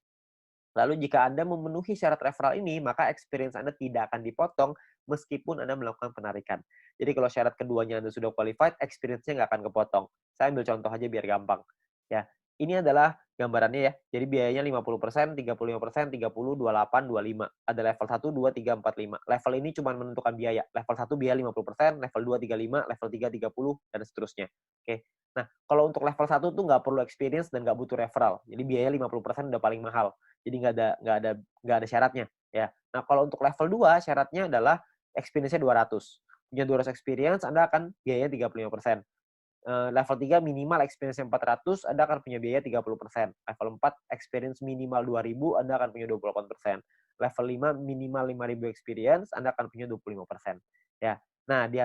Speaker 1: Lalu jika Anda memenuhi syarat referral ini, maka experience Anda tidak akan dipotong meskipun Anda melakukan penarikan. Jadi kalau syarat keduanya Anda sudah qualified, experience-nya nggak akan kepotong. Saya ambil contoh aja biar gampang. Ya, ini adalah gambarannya ya. Jadi biayanya 50%, 35%, 30, 28, 25. Ada level 1, 2, 3, 4, 5. Level ini cuma menentukan biaya. Level 1 biaya 50%, level 2 35, level 3 30, dan seterusnya. Oke. Nah, kalau untuk level 1 tuh nggak perlu experience dan nggak butuh referral. Jadi biaya 50% udah paling mahal. Jadi nggak ada syaratnya ya. Nah, kalau untuk level 2 syaratnya adalah experience-nya 200. Punya 200 experience, Anda akan biayanya 35%. Level 3 minimal experience 400, Anda akan punya biaya 30%. Level 4 experience minimal 2000, Anda akan punya 28%. Level 5 minimal 5000 experience, Anda akan punya 25%. Ya. Nah, di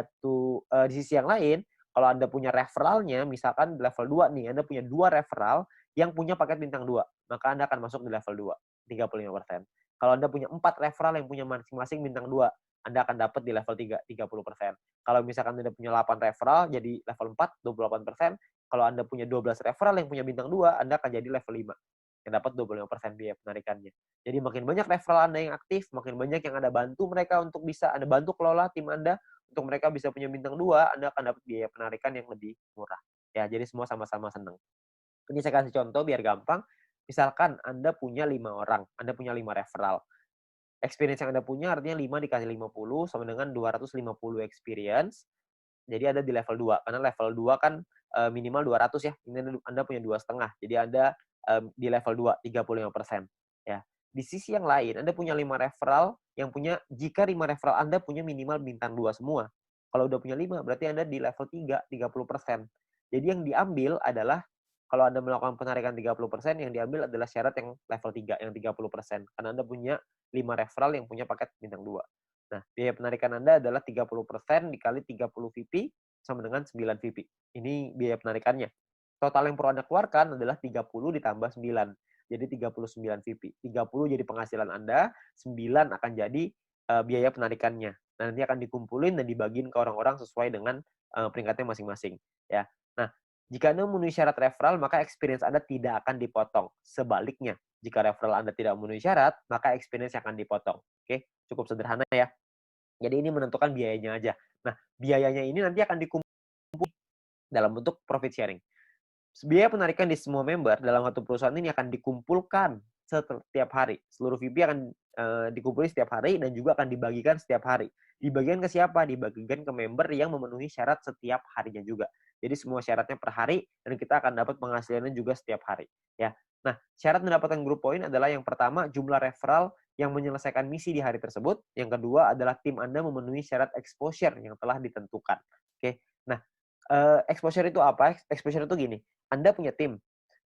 Speaker 1: sisi yang lain, kalau Anda punya referralnya, misalkan level 2 nih, Anda punya 2 referral yang punya paket bintang 2, maka Anda akan masuk di level 2, 35%. Kalau Anda punya 4 referral yang punya masing-masing bintang 2, Anda akan dapat di level 3, 30%. Kalau misalkan Anda punya 8 referral, jadi level 4, 28%. Kalau Anda punya 12 referral yang punya bintang 2, Anda akan jadi level 5, yang dapat 25% biaya penarikannya. Jadi makin banyak referral Anda yang aktif, makin banyak yang Anda bantu mereka untuk bisa, Anda bantu kelola tim Anda, untuk mereka bisa punya bintang 2, Anda akan dapat biaya penarikan yang lebih murah. Ya, jadi semua sama-sama senang. Ini saya kasih contoh biar gampang. Misalkan Anda punya 5 orang, Anda punya 5 referral. Experience yang Anda punya artinya 5 dikali 50 sama dengan 250 experience. Jadi ada di level 2. Karena level 2 kan minimal 200 ya. Ini Anda punya 2,5. Jadi Anda di level 2, 35%. Ya. Di sisi yang lain, Anda punya 5 referral yang punya, jika 5 referral Anda punya minimal bintang 2 semua. Kalau udah punya 5, berarti Anda di level 3, 30%. Jadi yang diambil adalah, kalau Anda melakukan penarikan 30%, yang diambil adalah syarat yang level 3, yang 30%. Karena Anda punya 5 referral yang punya paket bintang 2. Nah, biaya penarikan Anda adalah 30% dikali 30 VP, sama dengan 9 VP. Ini biaya penarikannya. Total yang perlu Anda keluarkan adalah 30 ditambah 9. Jadi 39 VP. 30 jadi penghasilan Anda, 9 akan jadi biaya penarikannya. Nah, nanti akan dikumpulin dan dibagiin ke orang-orang sesuai dengan peringkatnya masing-masing. Ya. Nah, jika Anda memenuhi syarat referral, maka experience Anda tidak akan dipotong. Sebaliknya, jika referral Anda tidak memenuhi syarat, maka experience akan dipotong. Oke, cukup sederhana ya. Jadi ini menentukan biayanya aja. Nah, biayanya ini nanti akan dikumpul dalam bentuk profit sharing. Biaya penarikan di semua member dalam satu perusahaan ini akan dikumpulkan setiap hari. Seluruh VP akan dikumpulkan setiap hari dan juga akan dibagikan setiap hari. Dibagikan ke siapa? Dibagikan ke member yang memenuhi syarat setiap harinya juga. Jadi semua syaratnya per hari dan kita akan dapat penghasilannya juga setiap hari. Ya. Nah, syarat mendapatkan group point adalah yang pertama jumlah referral yang menyelesaikan misi di hari tersebut. Yang kedua adalah tim Anda memenuhi syarat exposure yang telah ditentukan. Oke. Nah, exposure itu apa? Exposure itu gini. Anda punya tim.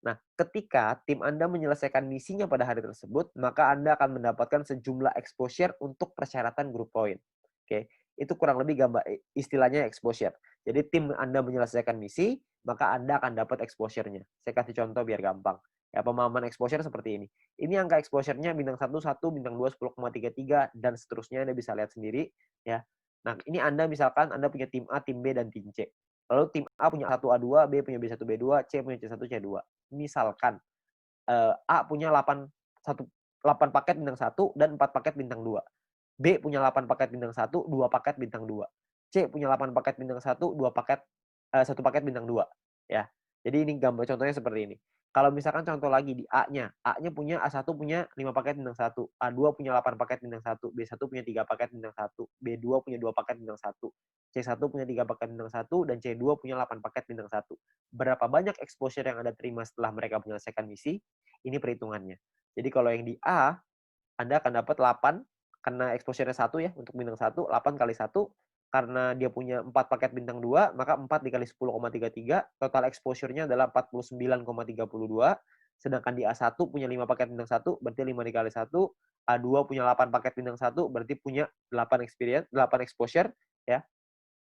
Speaker 1: Nah, ketika tim Anda menyelesaikan misinya pada hari tersebut, maka Anda akan mendapatkan sejumlah exposure untuk persyaratan group point. Oke, itu kurang lebih gambar istilahnya exposure. Jadi tim Anda menyelesaikan misi, maka Anda akan dapat exposure-nya. Saya kasih contoh biar gampang. Ya, pemahaman exposure seperti ini. Ini angka exposure-nya bintang 1, 1, bintang 2, 10,33, dan seterusnya Anda bisa lihat sendiri. Ya. Nah, ini Anda misalkan Anda punya tim A, tim B, dan tim C. Lalu tim A punya 1A2, B punya B1, B2, C punya C1, C2. Misalkan A punya 8 paket bintang 1 dan 4 paket bintang 2. B punya 8 paket bintang 1, 2 paket bintang 2. C punya 8 paket bintang 1, 2 paket 1 paket bintang 2, ya. Jadi ini gambar contohnya seperti ini. Kalau misalkan contoh lagi di A-nya, A-nya punya A1 punya 5 paket bintang 1, A2 punya 8 paket bintang 1, B1 punya 3 paket bintang 1, B2 punya 2 paket bintang 1, C1 punya 3 paket bintang 1, dan C2 punya 8 paket bintang 1. Berapa banyak exposure yang Anda terima setelah mereka menyelesaikan misi? Ini perhitungannya. Jadi kalau yang di A, Anda akan dapat 8, karena exposure-nya 1 ya, untuk bintang 1, 8 kali 1, karena dia punya 4 paket bintang 2, maka 4 dikali 10,33, total exposure-nya adalah 49,32, sedangkan di A1 punya 5 paket bintang 1, berarti 5 dikali 1, A2 punya 8 paket bintang 1, berarti punya 8 exposure, ya.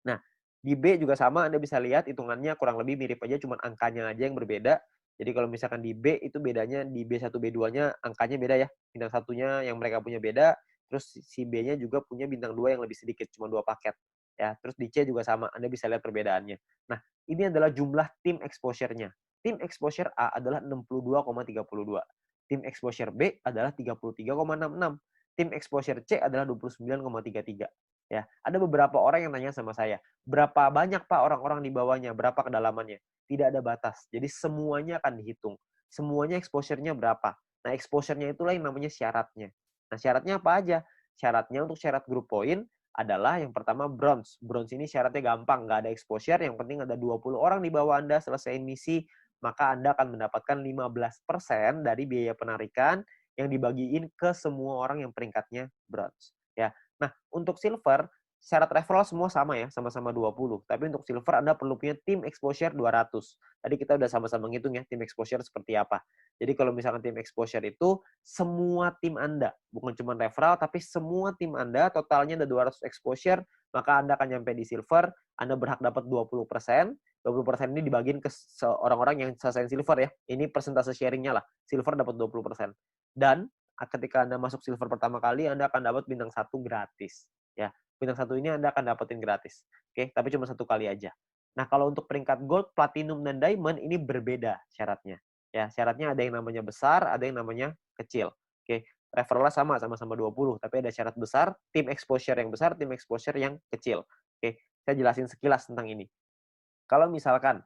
Speaker 1: Nah, di B juga sama, Anda bisa lihat hitungannya kurang lebih mirip aja, cuma angkanya aja yang berbeda. Jadi kalau misalkan di B itu bedanya di B1, B2-nya angkanya beda ya. Bintang satunya yang mereka punya beda, terus si B-nya juga punya bintang 2 yang lebih sedikit, cuma 2 paket. Ya, terus di C juga sama, Anda bisa lihat perbedaannya. Nah, ini adalah jumlah tim exposure-nya. Tim exposure A adalah 62,32. Tim exposure B adalah 33,66. Tim exposure C adalah 29,33. Ya, ada beberapa orang yang nanya sama saya, berapa banyak Pak orang-orang di bawahnya, berapa kedalamannya? Tidak ada batas. Jadi semuanya akan dihitung. Semuanya exposure-nya berapa. Nah, exposure-nya itulah yang namanya syaratnya. Nah, syaratnya apa aja? Syaratnya untuk syarat group point adalah yang pertama bronze. Bronze ini syaratnya gampang, nggak ada exposure, yang penting ada 20 orang di bawah Anda selesaiin misi, maka Anda akan mendapatkan 15% dari biaya penarikan yang dibagiin ke semua orang yang peringkatnya bronze. Ya. Nah, untuk silver, syarat referral semua sama ya, sama-sama 20. Tapi untuk silver Anda perlu punya tim exposure 200. Tadi kita udah sama-sama ngitung ya, tim exposure seperti apa. Jadi kalau misalkan tim exposure itu semua tim Anda, bukan cuma referral, tapi semua tim Anda totalnya ada 200 exposure, maka Anda akan nyampe di silver, Anda berhak dapat 20%. 20% ini dibagiin ke orang-orang yang selesai silver ya. Ini persentase sharingnya lah. Silver dapat 20%. Dan ketika Anda masuk silver pertama kali, Anda akan dapat bintang 1 gratis. Ya, bintang 1 ini Anda akan dapetin gratis. Oke, tapi cuma 1 kali aja. Nah, kalau untuk peringkat gold, platinum, dan diamond ini berbeda syaratnya. Ya, syaratnya ada yang namanya besar, ada yang namanya kecil. Oke, referralnya sama-sama 20, tapi ada syarat besar, tim exposure yang besar, tim exposure yang kecil. Oke, saya jelasin sekilas tentang ini. Kalau misalkan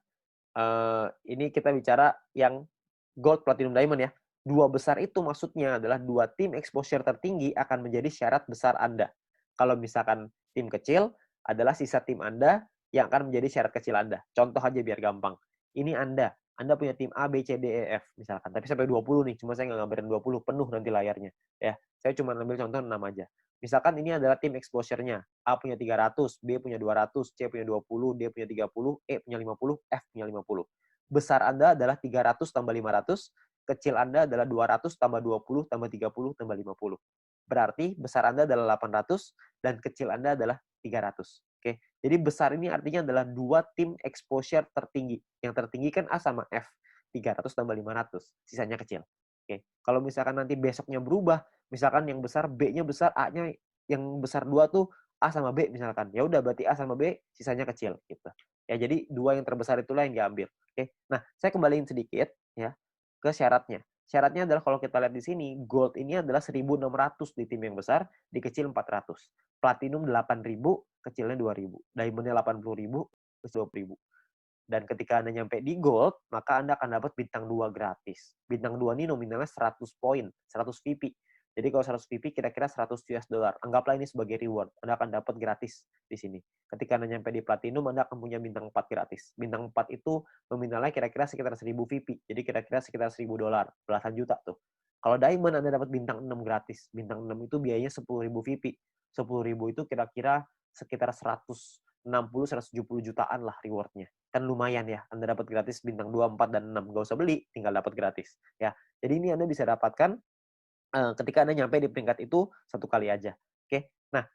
Speaker 1: ini kita bicara yang gold, platinum, diamond ya. 2 besar itu maksudnya adalah 2 tim exposure tertinggi akan menjadi syarat besar Anda. Kalau misalkan tim kecil adalah sisa tim Anda yang akan menjadi syarat kecil Anda. Contoh aja biar gampang. Ini Anda punya tim A, B, C, D, E, F misalkan. Tapi sampai 20 nih, cuma saya nggak gambarin 20, penuh nanti layarnya. Ya, saya cuma ambil contoh 6 aja. Misalkan ini adalah tim exposure-nya. A punya 300, B punya 200, C punya 20, D punya 30, E punya 50, F punya 50. Besar Anda adalah 300 tambah 500, kecil Anda adalah 200 tambah 20 tambah 30 tambah 50. Berarti besar Anda adalah 800 dan kecil Anda adalah 300. Oke, jadi besar ini artinya adalah 2 tim exposure tertinggi. Yang tertinggi kan A sama F, 300 tambah 500, sisanya kecil. Oke, kalau misalkan nanti besoknya berubah, misalkan yang besar B-nya besar, A-nya yang besar 2 tuh A sama B misalkan. Ya udah berarti A sama B sisanya kecil gitu. Ya jadi 2 yang terbesar itulah yang diambil. Oke. Nah, saya kembaliin sedikit ya ke syaratnya. Syaratnya adalah kalau kita lihat di sini, gold ini adalah 1.600 di tim yang besar, di kecil 400. Platinum 8.000, kecilnya 2.000. Diamondnya 80.000, kecil 20.000. Dan ketika Anda nyampe di gold, maka Anda akan dapat bintang 2 gratis. Bintang 2 ini nominalnya 100 poin, 100 VP. Jadi kalau 100 VP kira-kira 100 US dollar. Anggaplah ini sebagai reward. Anda akan dapat gratis di sini. Ketika Anda nyampe di platinum, Anda akan punya bintang 4 gratis. Bintang 4 itu nominalnya kira-kira sekitar 1.000 VP. Jadi kira-kira sekitar 1.000 dolar, belasan juta tuh. Kalau diamond Anda dapat bintang 6 gratis. Bintang 6 itu biayanya 10.000 VP. 10.000 itu kira-kira sekitar 160-170 jutaan lah rewardnya. Kan lumayan ya, Anda dapat gratis bintang 2, 4, dan 6. Nggak usah beli, tinggal dapat gratis. Ya, jadi ini Anda bisa dapatkan ketika Anda nyampe di peringkat itu 1 kali aja. Oke. Nah,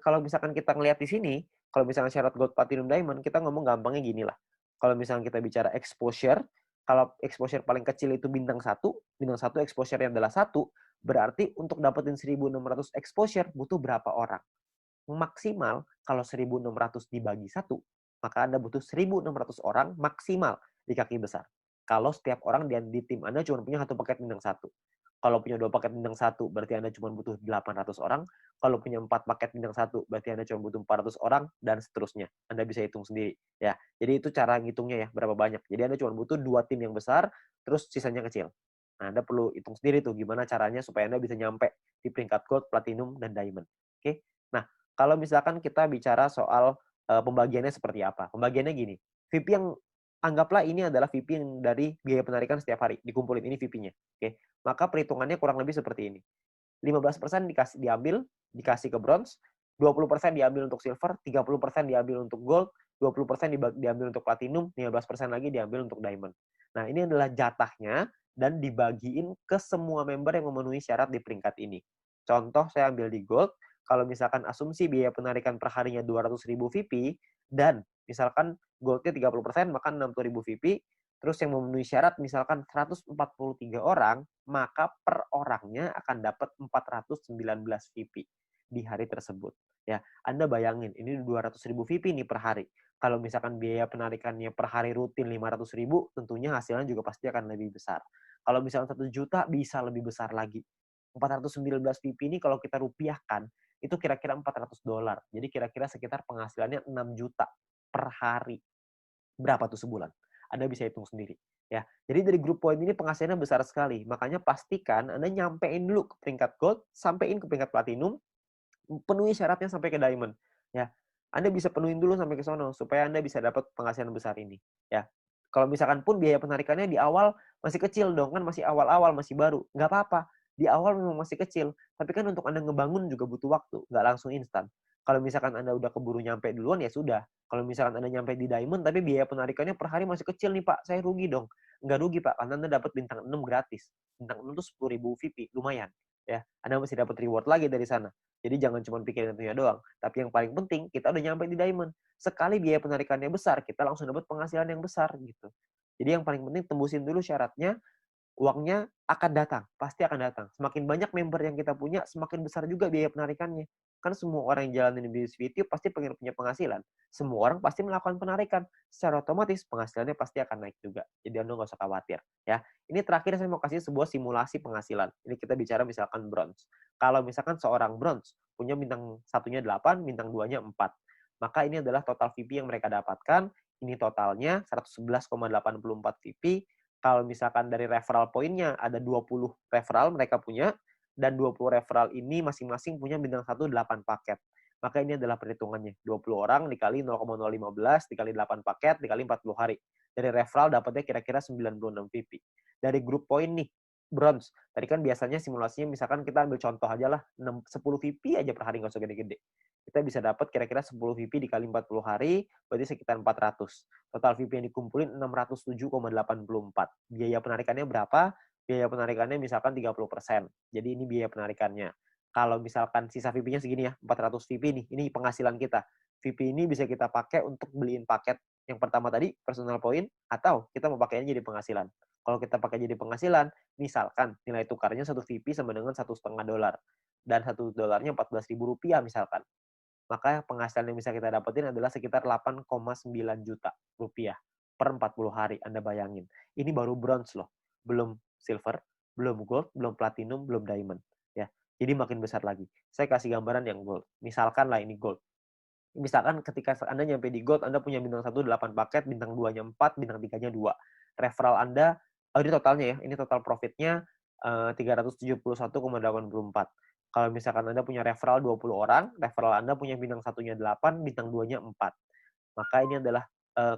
Speaker 1: kalau misalkan kita ngelihat di sini, kalau misalnya syarat gold, platinum, diamond, kita ngomong gampangnya gini lah. Kalau misalnya kita bicara exposure, kalau exposure paling kecil itu bintang 1 exposure-nya adalah 1, berarti untuk dapetin 1.600 exposure butuh berapa orang? Maksimal kalau 1.600 dibagi 1, maka Anda butuh 1.600 orang maksimal di kaki besar. Kalau setiap orang di tim Anda cuma punya 1 paket bintang 1. Kalau punya 2 paket bintang 1, berarti Anda cuma butuh 800 orang. Kalau punya 4 paket bintang 1, berarti Anda cuma butuh 400 orang, dan seterusnya. Anda bisa hitung sendiri. Ya, jadi itu cara ngitungnya ya, berapa banyak. Jadi Anda cuma butuh 2 tim yang besar, terus sisanya kecil. Nah, Anda perlu hitung sendiri tuh gimana caranya supaya Anda bisa nyampe di peringkat gold, platinum, dan diamond. Oke? Nah, kalau misalkan kita bicara soal pembagiannya seperti apa. Pembagiannya gini, VIP yang anggaplah ini adalah VIP yang dari biaya penarikan setiap hari, dikumpulin ini VIP-nya. Oke. Maka perhitungannya kurang lebih seperti ini. 15% dikasih ke bronze, 20% diambil untuk silver, 30% diambil untuk gold, 20% diambil untuk platinum, 15% lagi diambil untuk diamond. Nah, ini adalah jatahnya dan dibagiin ke semua member yang memenuhi syarat di peringkat ini. Contoh saya ambil di gold, kalau misalkan asumsi biaya penarikan per harinya 200.000 VP dan misalkan goldnya 30%, maka 60.000 VP, terus yang memenuhi syarat misalkan 143 orang, maka per orangnya akan dapat 419 VP di hari tersebut. Ya, Anda bayangin, ini 200.000 VP nih per hari. Kalau misalkan biaya penarikannya per hari rutin 500.000, tentunya hasilnya juga pasti akan lebih besar. Kalau misalkan 1 juta, bisa lebih besar lagi. 419 VP ini kalau kita rupiahkan, itu kira-kira 400 dolar. Jadi kira-kira sekitar penghasilannya 6 juta per hari. Berapa tuh sebulan? Anda bisa hitung sendiri. Ya, jadi dari grup poin ini penghasilannya besar sekali. Makanya pastikan Anda nyampein dulu ke peringkat gold, sampein ke peringkat platinum, penuhi syaratnya sampai ke diamond. Ya, Anda bisa penuhin dulu sampai ke sono supaya Anda bisa dapat penghasilan besar ini. Ya, kalau misalkan pun biaya penarikannya di awal masih kecil dong, kan masih awal-awal, masih baru. Nggak apa-apa. Di awal memang masih kecil, tapi kan untuk Anda ngebangun juga butuh waktu, nggak langsung instan. Kalau misalkan Anda udah keburu nyampe duluan, ya sudah. Kalau misalkan Anda nyampe di diamond, tapi biaya penarikannya per hari masih kecil nih Pak, saya rugi dong. Nggak rugi Pak, karena Anda dapat bintang 6 gratis. Bintang 6 itu 10.000 VP, lumayan. Ya, Anda masih dapat reward lagi dari sana. Jadi jangan cuma pikirin tentunya doang. Tapi yang paling penting, kita udah nyampe di diamond. Sekali biaya penarikannya besar, kita langsung dapat penghasilan yang besar gitu. Jadi yang paling penting tembusin dulu syaratnya, uangnya akan datang, pasti akan datang. Semakin banyak member yang kita punya, semakin besar juga biaya penarikannya. Kan semua orang yang jalanin bisnis video pasti pengen punya penghasilan. Semua orang pasti melakukan penarikan. Secara otomatis penghasilannya pasti akan naik juga. Jadi Anda nggak usah khawatir. Ya, ini terakhir saya mau kasih sebuah simulasi penghasilan. Ini kita bicara misalkan bronze. Kalau misalkan seorang bronze punya bintang satunya 8, bintang 2-nya 4. Maka ini adalah total VP yang mereka dapatkan. Ini totalnya 111,84 VP. Kalau misalkan dari referral poinnya ada 20 referral mereka punya, dan 20 referral ini masing-masing punya bintang 1 8 paket. Maka ini adalah perhitungannya. 20 orang dikali 0,015 dikali 8 paket dikali 40 hari. Dari referral dapatnya kira-kira 96 VP. Dari grup poin nih, bronze. Tadi kan biasanya simulasinya misalkan kita ambil contoh aja lah, 10 VP aja per hari, nggak usah gede-gede. Kita bisa dapat kira-kira 10 VP dikali 40 hari, berarti sekitar 400. Total VP yang dikumpulin 607,84. Biaya penarikannya berapa? Biaya penarikannya misalkan 30%. Jadi ini biaya penarikannya. kalau misalkan sisa VP-nya segini ya, 400 VP nih, ini penghasilan kita. VP ini bisa kita pakai untuk beliin paket yang pertama tadi, personal point, atau kita mau pakainya jadi penghasilan. Kalau kita pakai jadi penghasilan, misalkan nilai tukarnya 1 VP sama dengan $1,5, dan $1 Rp14.000 misalkan. Maka penghasilan yang bisa kita dapetin adalah sekitar 8,9 juta rupiah per 40 hari. Anda bayangin. Ini baru bronze loh. Belum silver, belum gold, belum platinum, belum diamond. Ya. Jadi makin besar lagi. Saya kasih gambaran yang gold. Misalkan lah ini gold. Misalkan ketika Anda nyampe di gold, Anda punya bintang 1 8 paket, bintang 2-nya 4, bintang 3-nya 2. Referral Anda, ini totalnya ya, ini total profitnya 371,84. Kalau misalkan Anda punya referral 20 orang, referral Anda punya bintang 1-nya 8, bintang 2-nya 4. Maka ini adalah,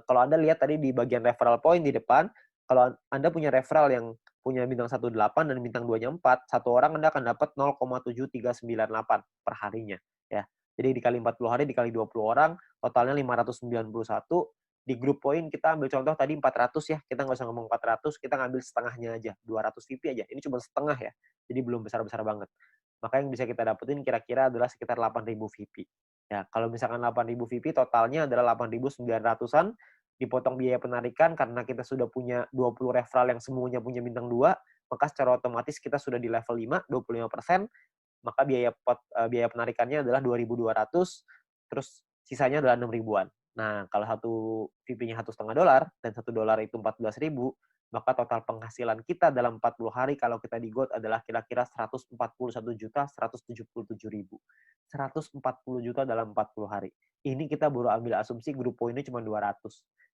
Speaker 1: kalau Anda lihat tadi di bagian referral point di depan, kalau Anda punya referral yang punya bintang 1 8 dan bintang 2-nya 4, satu orang Anda akan dapat 0,7398 per harinya. Ya. Jadi dikali 40 hari, dikali 20 orang, totalnya 591. Di grup poin kita ambil contoh tadi 400 ya, kita nggak usah ngomong 400, kita ngambil setengahnya aja, 200 VP aja. Ini cuma setengah ya, jadi belum besar-besar banget. Maka yang bisa kita dapetin kira-kira adalah sekitar 8.000 VP. Ya, kalau misalkan 8.000 VP, totalnya adalah 8.900-an, dipotong biaya penarikan karena kita sudah punya 20 referral yang semuanya punya bintang 2, maka secara otomatis kita sudah di level 5, 25%, maka biaya penarikannya adalah 2.200, terus sisanya adalah 6 ribuan. Nah, kalau satu VP-nya $1,5 dan $1 itu 14.000, maka total penghasilan kita dalam 40 hari kalau kita di gold adalah kira-kira 141.177.000. 140 juta dalam 40 hari. Ini kita baru ambil asumsi grup poinnya cuma 200.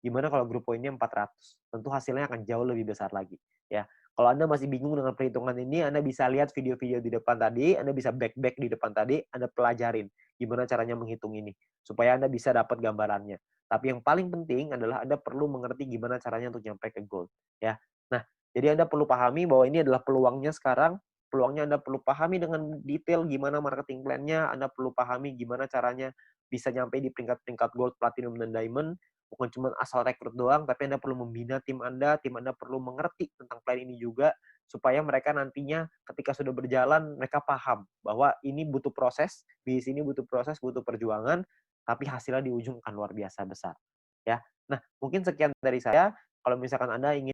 Speaker 1: Gimana kalau grup poinnya 400? Tentu hasilnya akan jauh lebih besar lagi. Ya, kalau Anda masih bingung dengan perhitungan ini, Anda bisa lihat video-video di depan tadi, Anda bisa back di depan tadi, Anda pelajarin gimana caranya menghitung ini, supaya Anda bisa dapat gambarannya. Tapi yang paling penting adalah Anda perlu mengerti gimana caranya untuk nyampe ke gold. Ya. Nah, jadi Anda perlu pahami bahwa ini adalah peluangnya sekarang, peluangnya Anda perlu pahami dengan detail gimana marketing plan-nya, Anda perlu pahami gimana caranya bisa nyampe di peringkat-peringkat gold, platinum, dan diamond, bukan cuma asal rekrut doang, tapi Anda perlu membina tim Anda perlu mengerti tentang plan ini juga, supaya mereka nantinya ketika sudah berjalan, mereka paham bahwa ini butuh proses, di sini butuh proses, butuh perjuangan, tapi hasilnya di ujung akan luar biasa besar. Ya. Nah, mungkin sekian dari saya. Kalau misalkan Anda ingin